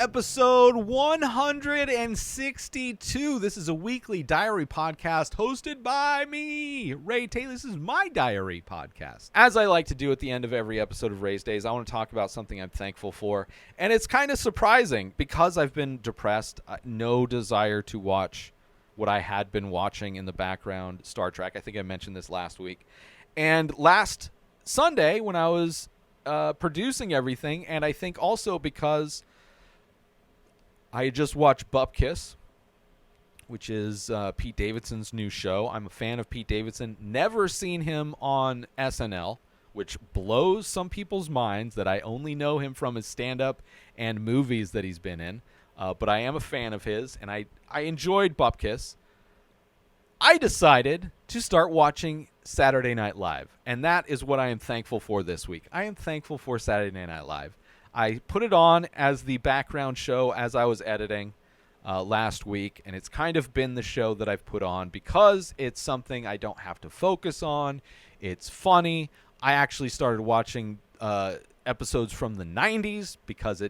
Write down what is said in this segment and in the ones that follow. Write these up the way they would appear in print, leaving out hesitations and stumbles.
episode 162. This is a weekly diary podcast hosted by me, Rayz Dayz. This is my diary podcast. As I like to do at the end of every episode of Rayz Dayz, I want to talk about something I'm thankful for. And it's kind of surprising because I've been depressed. No desire to watch what I had been watching in the background, Star Trek. I think I mentioned this last week. And last Sunday when I was producing everything, and I think also because I just watched Bupkis, which is Pete Davidson's new show. I'm a fan of Pete Davidson. Never seen him on SNL, which blows some people's minds that I only know him from his stand-up and movies that he's been in. But I am a fan of his, and I enjoyed Bupkis. I decided to start watching Saturday Night Live, and that is what I am thankful for this week. I am thankful for Saturday Night Live. I put it on as the background show as I was editing last week, and it's kind of been the show that I've put on because it's something I don't have to focus on. It's funny. I actually started watching episodes from the 90s because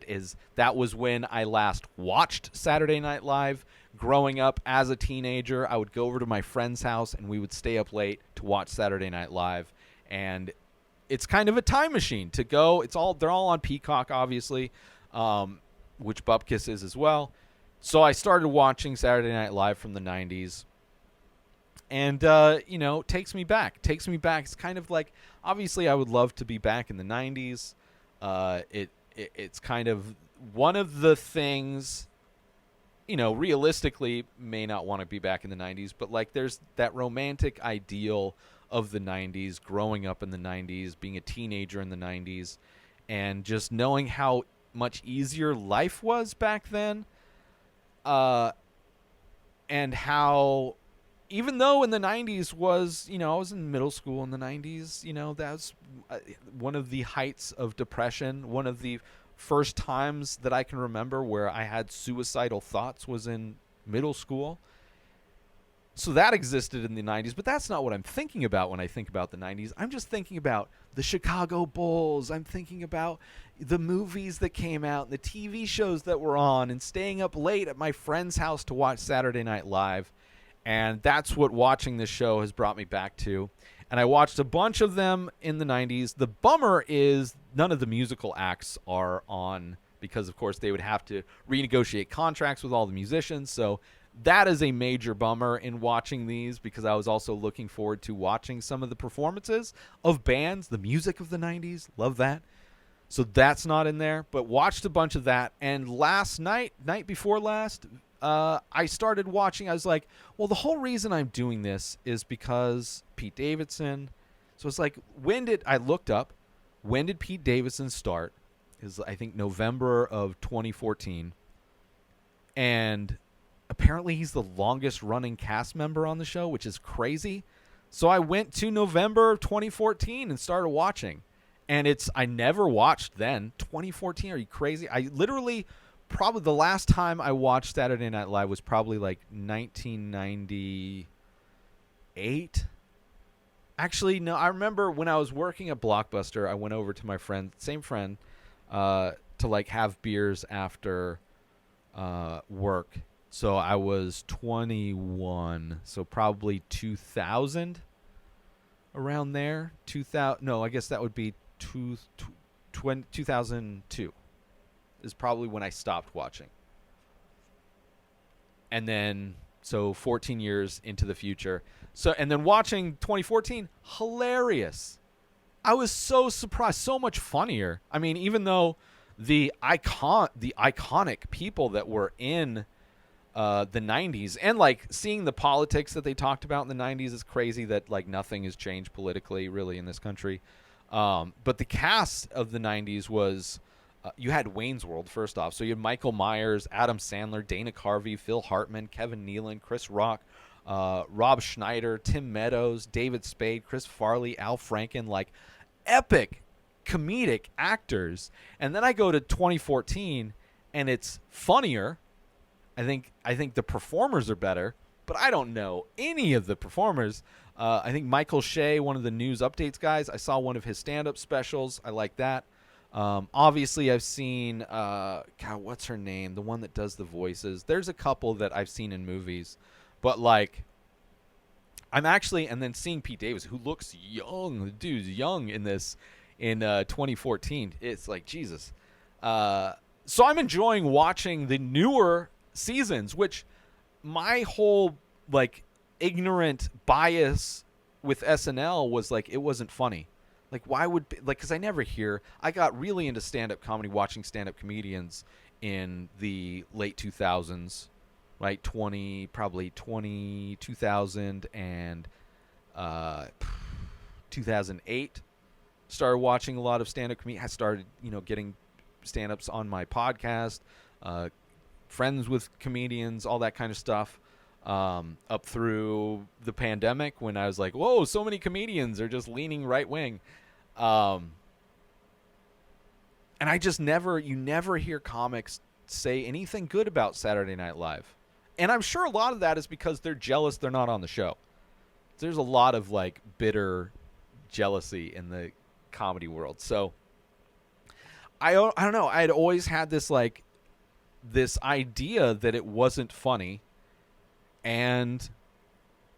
that was when I last watched Saturday Night Live. Growing up as a teenager, I would go over to my friend's house and we would stay up late to watch Saturday Night Live, and it's kind of a time machine to go. They're all on Peacock, obviously, which Bupkis is as well. So I started watching Saturday Night Live from the 90s, and takes me back. It's kind of like, obviously I would love to be back in the 90s. It's kind of one of the things, realistically may not want to be back in the 90s, but like there's that romantic ideal of the 90s, growing up in the 90s, being a teenager in the 90s, and just knowing how much easier life was back then. And how, even though in the 90s was, I was in middle school in the 90s, that was one of the heights of depression. One of the first times that I can remember where I had suicidal thoughts was in middle school. So that existed in the 90s, but that's not what I'm thinking about when I think about the 90s. I'm just thinking about the Chicago Bulls. I'm thinking about the movies that came out, the TV shows that were on, and staying up late at my friend's house to watch Saturday Night Live. And that's what watching this show has brought me back to. And I watched a bunch of them in the 90s. The bummer is none of the musical acts are on because, of course, they would have to renegotiate contracts with all the musicians. So that is a major bummer in watching these, because I was also looking forward to watching some of the performances of bands, the music of the 90s. Love that. So that's not in there, but watched a bunch of that. And last night before last, I started watching. I was like, well, the whole reason I'm doing this is because Pete Davidson. So it's like, I looked up, when did Pete Davidson start? Is I think November of 2014. And apparently he's the longest running cast member on the show, which is crazy. So I went to November of 2014 and started watching. And I never watched then. 2014, are you crazy? I literally, probably the last time I watched Saturday Night Live was probably like 1998. Actually, no, I remember when I was working at Blockbuster, I went over to my same friend, to like have beers after work. So I was 21, so probably 2000, around there. 2000, no, I guess that would be 2002 is probably when I stopped watching. And then, so 14 years into the future. So, and then watching 2014, hilarious. I was so surprised, so much funnier. I mean, even though the iconic people that were in the 90s, and like seeing the politics that they talked about in the 90s is crazy, that like nothing has changed politically really in this country. But the cast of the 90s was, you had Wayne's World first off. So you had Michael Myers, Adam Sandler, Dana Carvey, Phil Hartman, Kevin Nealon, Chris Rock, Rob Schneider, Tim Meadows, David Spade, Chris Farley, Al Franken, like epic comedic actors. And then I go to 2014 and it's funnier. I think the performers are better, but I don't know any of the performers. I think Michael Shea, one of the news updates guys, I saw one of his stand-up specials. I like that. Obviously, I've seen, God, what's her name? The one that does the voices. There's a couple that I've seen in movies. But, like, I'm actually, and then seeing Pete Davis, who looks young. The dude's young in this, in 2014. It's like, Jesus. So I'm enjoying watching the newer seasons, which my whole, like, ignorant bias with SNL was, like, it wasn't funny. Like, why would, like, because I never hear, I got really into stand-up comedy, watching stand-up comedians in the late 2000s, right? 2000 and 2008. Started watching a lot of stand-up comedians. I started, getting stand-ups on my podcast, friends with comedians, all that kind of stuff. Up through the pandemic when I was like, whoa, so many comedians are just leaning right wing. And I just you never hear comics say anything good about Saturday Night Live. And I'm sure a lot of that is because they're jealous they're not on the show. There's a lot of, like, bitter jealousy in the comedy world. So I don't know. I had always had this, like, this idea that it wasn't funny. And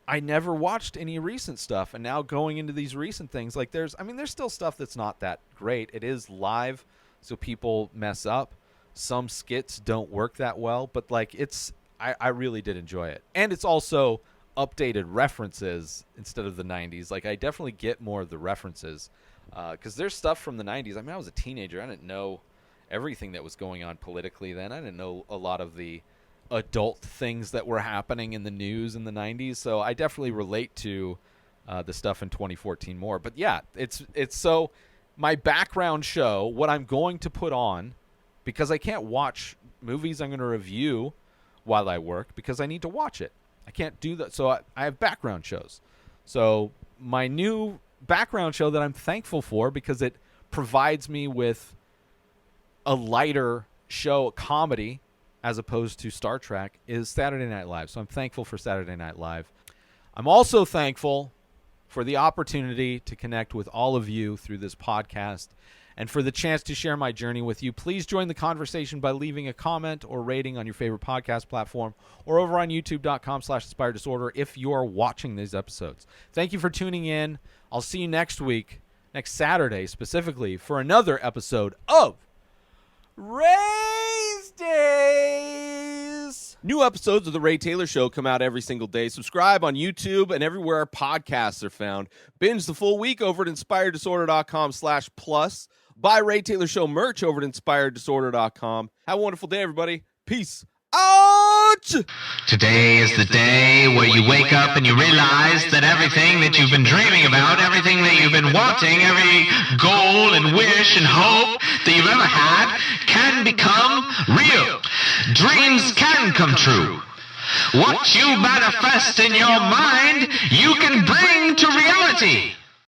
I never watched any recent stuff. And now going into these recent things, like, there's still stuff that's not that great. It is live, so people mess up. Some skits don't work that well, but, like, I really did enjoy it. And it's also updated references instead of the 90s. Like, I definitely get more of the references because there's stuff from the 90s. I mean, I was a teenager. I didn't know everything that was going on politically then. I didn't know a lot of the adult things that were happening in the news in the 90s. So I definitely relate to the stuff in 2014 more. But yeah, it's so my background show, what I'm going to put on, because I can't watch movies I'm going to review while I work because I need to watch it. I can't do that. So I have background shows. So my new background show that I'm thankful for, because it provides me with a lighter show, comedy, as opposed to Star Trek, is Saturday Night Live. So I'm thankful for Saturday Night Live. I'm also thankful for the opportunity to connect with all of you through this podcast and for the chance to share my journey with you. Please join the conversation by leaving a comment or rating on your favorite podcast platform or over on youtube.com/inspireddisorder if you are watching these episodes. Thank you for tuning in. I'll see you next week, next Saturday specifically, for another episode of Rayz Dayz. New episodes of The Ray Taylor Show come out every single day. Subscribe on YouTube and everywhere our podcasts are found. Binge the full week over at inspireddisorder.com/plus. Buy Ray Taylor Show merch over at inspireddisorder.com. Have a wonderful day, everybody. Peace out! Today is the day where you wake up and you realize that everything that you've been dreaming about, everything that you've been wanting, every goal and wish and hope that you've ever had can become real. Dreams can come true. What you manifest in your mind, you can bring to reality.